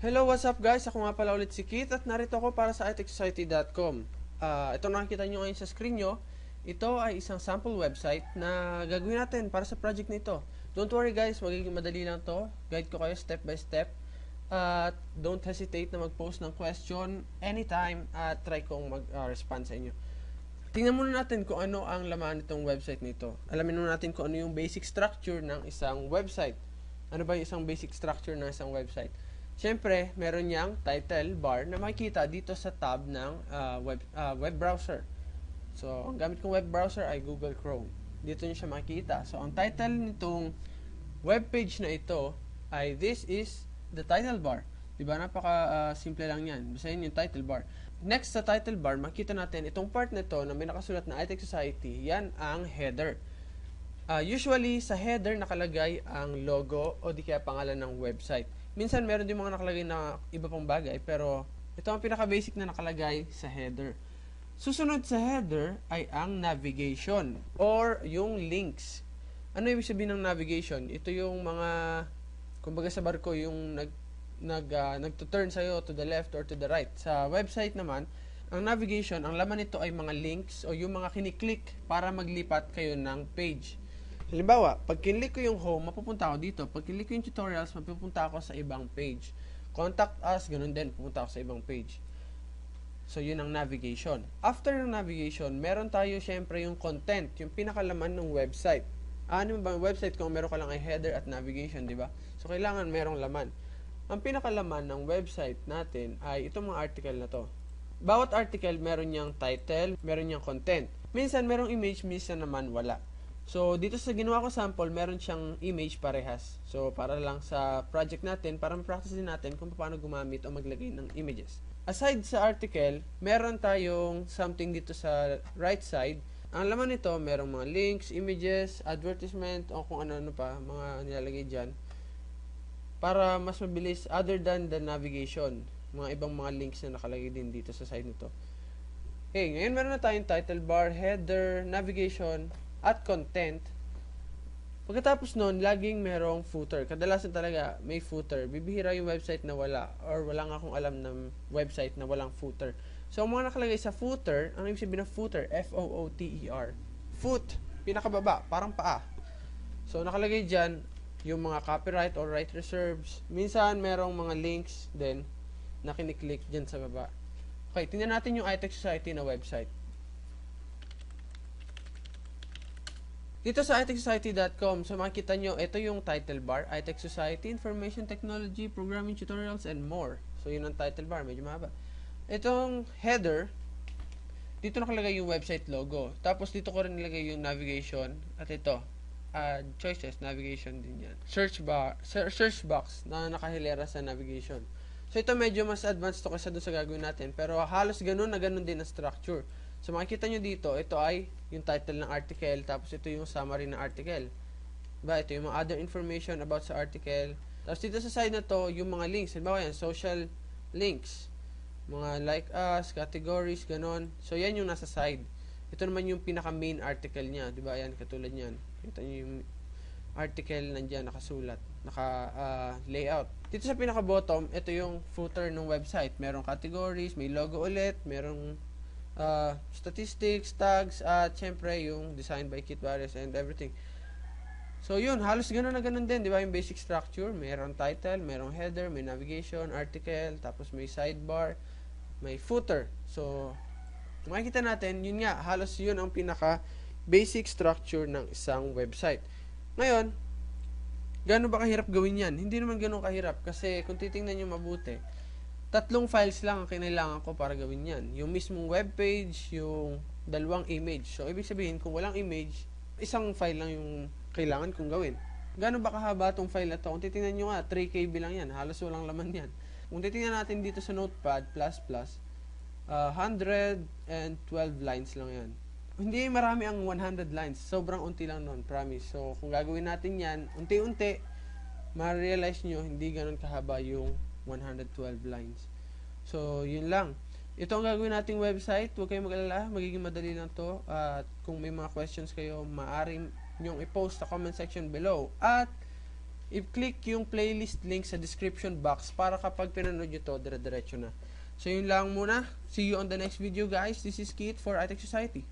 Hello, what's up guys? Ako nga pala ulit si Keith at narito ako para sa itechsociety.com. Ito nakikita nyo ngayon sa screen nyo. Ito ay isang sample website na gagawin natin para sa project nito. Don't worry guys, magiging madali lang to. Guide ko kayo step by step. At don't hesitate na mag-post ng question anytime at try kong mag-respond sa inyo. Tingnan muna natin kung ano ang laman nitong website nito. Alamin muna natin kung ano yung basic structure ng isang website. Ano ba yung isang basic structure ng isang website? Siyempre, meron niyang title bar na makikita dito sa tab ng web browser. So, ang gamit kong web browser ay Google Chrome. Dito niyo siya makikita. So, ang title nitong web page na ito ay This is the title bar. Diba? Napaka-simple lang yan. Basahin yung title bar. Next sa title bar, makita natin itong part na ito na may nakasulat na iTech Society. Yan ang header. Usually, sa header nakalagay ang logo o di kaya pangalan ng website. Minsan, meron din mga nakalagay na iba pang bagay, pero ito ang pinaka-basic na nakalagay sa header. Susunod sa header ay ang navigation or yung links. Ano ibig sabihin ng navigation? Ito yung mga, kumbaga sa barko, yung nagto-turn sa'yo to the left or to the right. Sa website naman, ang navigation, ang laman nito ay mga links o yung mga kiniklik para maglipat kayo ng page. Halimbawa, pag kinlik ko yung home, mapupunta ako dito. Pag kinlik ko yung tutorials, mapupunta ako sa ibang page. Contact us, ganun din, pupunta ako sa ibang page. So, yun ang navigation. After ng navigation, meron tayo syempre yung content, yung pinakalaman ng website. Ano ba ang website kung meron ka lang ay header at navigation, di ba? So, kailangan merong laman. Ang pinakalaman ng website natin ay itong mga article na to. Bawat article, meron niyang title, meron niyang content. Minsan, merong image, minsan naman wala. So, dito sa ginawa ko sample, meron siyang image parehas. So, para lang sa project natin, para ma-practice din natin kung paano gumamit o maglagay ng images. Aside sa article, meron tayong something dito sa right side. Ang laman nito, merong mga links, images, advertisement, o kung ano-ano pa, mga nilalagay dyan. Para mas mabilis, other than the navigation, mga ibang mga links na nakalagay din dito sa side nito. Okay, ngayon meron na tayong title bar, header, navigation, at content. Pagkatapos nun, laging merong footer. Kadalasan talaga may footer. Bibihira yung website na wala or wala nga akong alam ng website na walang footer. So, ang mga nakalagay sa footer, ang ibig sabihin ng footer, F-O-O-T-E-R. Foot, pinakababa, parang paa. So, nakalagay dyan yung mga copyright or right reserves. Minsan, merong mga links din na kiniklik dyan sa baba. Okay, tingnan natin yung iTech Society na website. Dito sa itechsociety.com, so makikita nyo, ito yung title bar, iTech Society, Information Technology, Programming Tutorials, and more. So, yun ang title bar, medyo mahaba. Itong header, dito nakalagay yung website logo. Tapos, dito ko rin nilagay yung navigation. At ito, choices, navigation din yan. Search box na nakahilera sa navigation. So, ito medyo mas advanced to kasi doon sa gagawin natin. Pero, halos ganun na ganun din ang structure. So, makikita nyo dito, ito ay yung title ng article, tapos ito yung summary ng article. Diba? Ito yung mga other information about sa article. Tapos dito sa side na to, yung mga links. Halimbawa yan, social links. Mga like us, categories, ganon. So, yan yung nasa side. Ito naman yung pinaka-main article niya. Diba? Yan, katulad yan. Kita nyo yung article nandyan, nakasulat. Naka-layout. Dito sa pinaka-bottom, ito yung footer ng website. Merong categories, may logo ulit, merong statistics, tags, at syempre yung design by Kit Barres and everything. So yun, halos ganun na ganun din, di ba? Yung basic structure, mayroong title, mayroong header, may navigation, article, tapos may sidebar, may footer. So, makikita natin, yun nga, halos yun ang pinaka basic structure ng isang website. Ngayon, gaano ba kahirap gawin yan? Hindi naman ganun kahirap kasi kung titingnan nyo mabuti, 3 files lang ang kailangan ko para gawin yan. Yung mismong webpage, yung 2 image. So, ibig sabihin, kung walang image, isang file lang yung kailangan kong gawin. Gano'n ba kahaba itong file na ito? Kung titingnan nyo nga, 3 KB lang yan. Halos walang laman yan. Kung titingnan natin dito sa Notepad++, 112 lines lang yan. Hindi marami ang 100 lines. Sobrang unti lang nun, promise. So, kung gagawin natin yan, unti-unti, ma-realize nyo, hindi gano'n kahaba yung 112 lines. So, yun lang. Ito ang gagawin nating website. Huwag kayong mag-alala. Magiging madali lang to. At kung may mga questions kayo, maaari nyong i-post sa comment section below. At i-click yung playlist link sa description box para kapag pinanood nyo to, dire-diretso na. So yun lang muna. See you on the next video guys. This is Keith for iTech Society.